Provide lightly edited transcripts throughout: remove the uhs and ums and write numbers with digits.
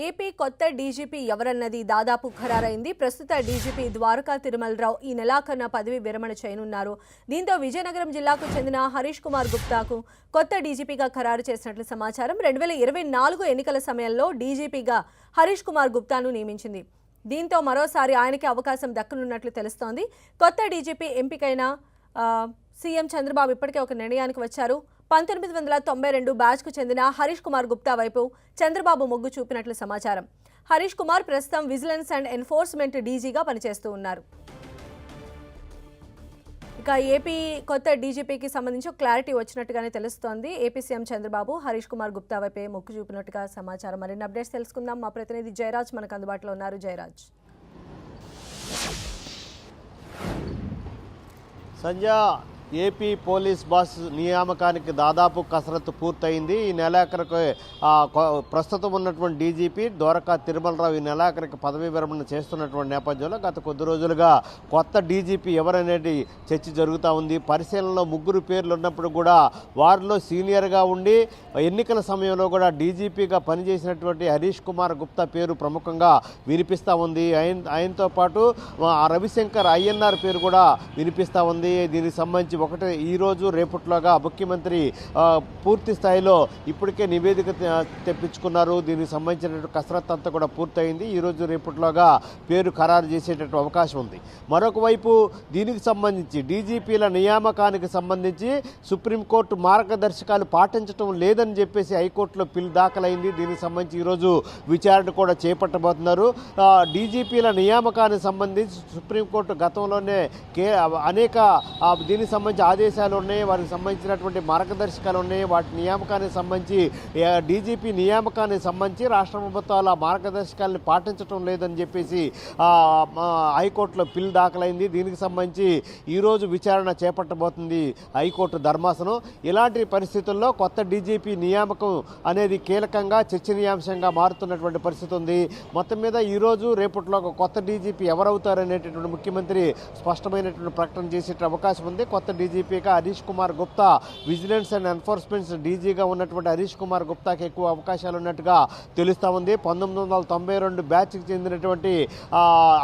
AP కొత్త DGP ఎవరన్నది దాదాపు ఖరారైంది. ప్రస్తుత డీజీపీ ద్వారకా తిరుమలరావు ఈ నెలాఖరున పదవి విరమణ చేయనున్నారు. దీంతో విజయనగరం జిల్లాకు చెందిన హరీష్ కుమార్ గుప్తాకు కొత్త డీజీపీగా ఖరారు చేసినట్లు సమాచారం. 2024 ఎన్నికల సమయంలో డీజీపీగా హరీష్ కుమార్ గుప్తాను నియమించింది. దీంతో మరోసారి ఆయనకి అవకాశం దక్కనున్నట్లు తెలుస్తోంది. కొత్త డీజీపీ ఎంపికైన సీఎం చంద్రబాబు ఇప్పటికే ఒక నిర్ణయానికి వచ్చారు. 1992 బ్యాచ్కు చెందిన హరీష్ కుమార్ గుప్తా వైపు చంద్రబాబు మొగ్గు చూపినట్లు సమాచారం. హరీష్ కుమార్ ప్రస్తుతం విజిలెన్స్ అండ్ ఎన్ఫోర్స్మెంట్ డీజీగా పనిచేస్తూ ఉన్నారు. ఇక ఏపీ కొత్త డీజీపీకి సంబంధించి క్లారిటీ వచ్చినట్టుగానే తెలుస్తోంది. ఏపీ సీఎం చంద్రబాబు హరీష్ కుమార్ గుప్తా వైపే మొగ్గు చూపినట్టుగా సమాచారం. మరిన్ని అప్డేట్స్ తెలుసుకుందాం. మా ప్రతినిధి జయరాజ్ మనకు అందుబాటులో ఉన్నారు. Jayaraj. Sanjay, AP police boss నియామకానికి దాదాపు కసరత్తు పూర్తయింది. ఈ నెలాఖరికి ప్రస్తుతం ఉన్నటువంటి డీజీపీ ద్వారకా తిరుమలరావు ఈ నెలాఖరికి పదవీ విరమణ చేస్తున్నటువంటి నేపథ్యంలో గత కొద్ది రోజులుగా కొత్త డీజీపీ ఎవరనేది చర్చ జరుగుతూ ఉంది. పరిశీలనలో 3 పేర్లు ఉన్నప్పుడు కూడా వారిలో సీనియర్గా ఉండి ఎన్నికల సమయంలో కూడా డీజీపీగా పనిచేసినటువంటి హరీష్ కుమార్ గుప్తా పేరు ప్రముఖంగా వినిపిస్తూ ఉంది. ఆయనతో పాటు రవిశంకర్ ఐఎన్ఆర్ పేరు కూడా వినిపిస్తూ ఉంది. దీనికి సంబంధించి ఈరోజు రేపట్లోగా ముఖ్యమంత్రి పూర్తి స్థాయిలో ఇప్పటికే నివేదిక తెప్పించుకున్నారు. దీనికి సంబంధించినటువంటి కసరత్తు అంతా కూడా పూర్తయింది. ఈరోజు రేపట్లోగా పేరు ఖరారు చేసేటట్టు అవకాశం ఉంది. మరొక వైపు దీనికి సంబంధించి డీజీపీల నియామకానికి సంబంధించి సుప్రీంకోర్టు మార్గదర్శకాలు పాటించడం లేదని చెప్పేసి హైకోర్టులో పిల్ దాఖలైంది. దీనికి సంబంధించి ఈరోజు విచారణ కూడా చేపట్టబోతున్నారు. డీజీపీల నియామకానికి సంబంధించి సుప్రీంకోర్టు గతంలోనే అనేక దీనికి సంబంధించి ఆదేశాలు ఉన్నాయి, వారికి సంబంధించినటువంటి మార్గదర్శకాలు ఉన్నాయి. వాటి నియామకానికి సంబంధించి డీజీపీ నియామకానికి సంబంధించి రాష్ట్ర ప్రభుత్వాల మార్గదర్శకాలను పాటించడం లేదని చెప్పేసి హైకోర్టులో పిల్ దాఖలైంది. దీనికి సంబంధించి ఈరోజు విచారణ చేపట్టబోతుంది హైకోర్టు ధర్మాసనం. ఇలాంటి పరిస్థితుల్లో కొత్త డీజీపీ నియామకం అనేది కీలకంగా చర్చనీయాంశంగా మారుతున్నటువంటి పరిస్థితి ఉంది. మొత్తం మీద ఈరోజు రేపట్లో కొత్త డీజీపీ ఎవరవుతారనేటటువంటి ముఖ్యమంత్రి స్పష్టమైనటువంటి ప్రకటన చేసే అవకాశం ఉంది. కొత్త డీజీపీగా Harish Kumar Gupta vigilance and enforcement డీజీగా ఉన్నటువంటి హరీష్ కుమార్ గుప్తాకి ఎక్కువ అవకాశాలు ఉన్నట్టుగా తెలుస్తూ ఉంది. 1992 బ్యాచ్కి చెందినటువంటి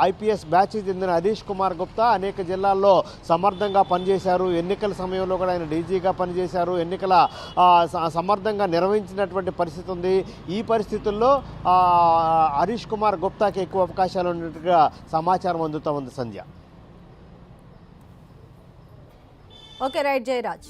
ఐపీఎస్ బ్యాచ్కి చెందిన హరీష్ కుమార్ గుప్తా అనేక జిల్లాల్లో సమర్థంగా పనిచేశారు. ఎన్నికల సమయంలో కూడా ఆయన డీజీగా పనిచేశారు. ఎన్నికల సమర్థంగా నిర్వహించినటువంటి పరిస్థితి ఉంది. ఈ పరిస్థితుల్లో హరీష్ కుమార్ గుప్తాకి ఎక్కువ అవకాశాలు ఉన్నట్టుగా సమాచారం అందుతూ ఉంది. సంధ్య. Okay, right Jayaraj.